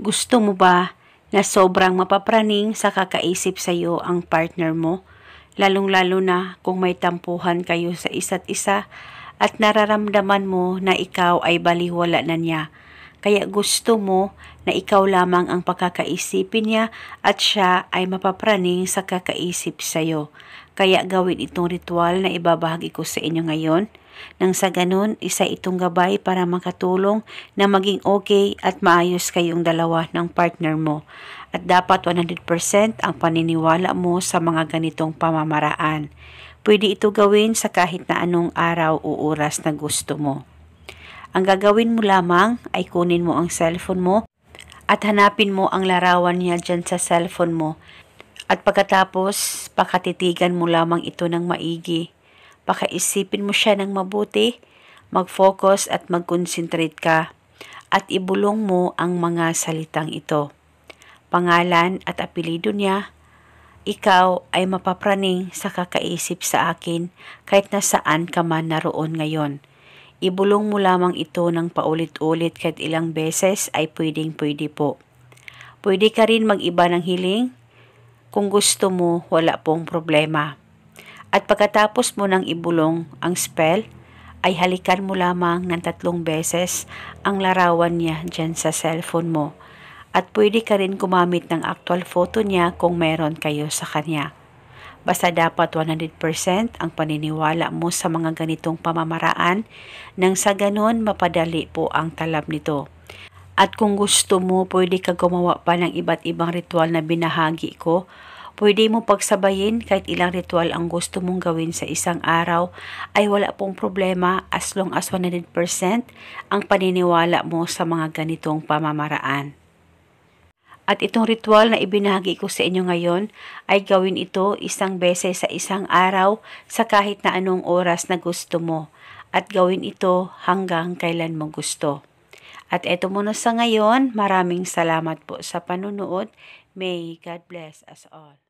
Gusto mo ba na sobrang mapapraning sa kakaisip sa iyo ang partner mo? Lalong-lalo na kung may tampuhan kayo sa isa't isa at nararamdaman mo na ikaw ay baliwala na niya. Kaya gusto mo na ikaw lamang ang pagkakaisipin niya at siya ay mapapraning sa kakaisip sa iyo. Kaya gawin itong ritual na ibabahagi ko sa inyo ngayon. Nang sa ganun, isa itong gabay para makatulong na maging okay at maayos kayong dalawa ng partner mo. At dapat 100% ang paniniwala mo sa mga ganitong pamamaraan. Pwede ito gawin sa kahit na anong araw o oras na gusto mo. Ang gagawin mo lamang ay kunin mo ang cellphone mo at hanapin mo ang larawan niya dyan sa cellphone mo. At pagkatapos, pakatitigan mo lamang ito ng maigi. Pakaisipin mo siya ng mabuti, mag-focus at mag-concentrate ka. At ibulong mo ang mga salitang ito. Pangalan at apelido niya, ikaw ay mapapraning sa kakaisip sa akin kahit nasaan ka man naroon ngayon. Ibulong mo lamang ito ng paulit-ulit kahit ilang beses ay pwedeng-pwede po. Pwede ka rin mag-iba ng hiling. Kung gusto mo, wala pong problema. At pagkatapos mo nang ibulong ang spell, ay halikan mo lamang ng 3 beses ang larawan niya dyan sa cellphone mo. At pwede ka rin gumamit ng actual photo niya kung meron kayo sa kanya. Basta dapat 100% ang paniniwala mo sa mga ganitong pamamaraan nang sa ganon mapadali po ang talab nito. At kung gusto mo, pwede ka gumawa pa ng iba't ibang ritual na binahagi ko. Pwede mo pagsabayin kahit ilang ritual ang gusto mong gawin sa isang araw ay wala pong problema as long as 100% ang paniniwala mo sa mga ganitong pamamaraan. At itong ritual na ibinahagi ko sa inyo ngayon ay gawin ito 1 beses sa isang araw sa kahit na anong oras na gusto mo. At gawin ito hanggang kailan mo gusto. At eto muna sa ngayon, maraming salamat po sa panunood. May God bless us all.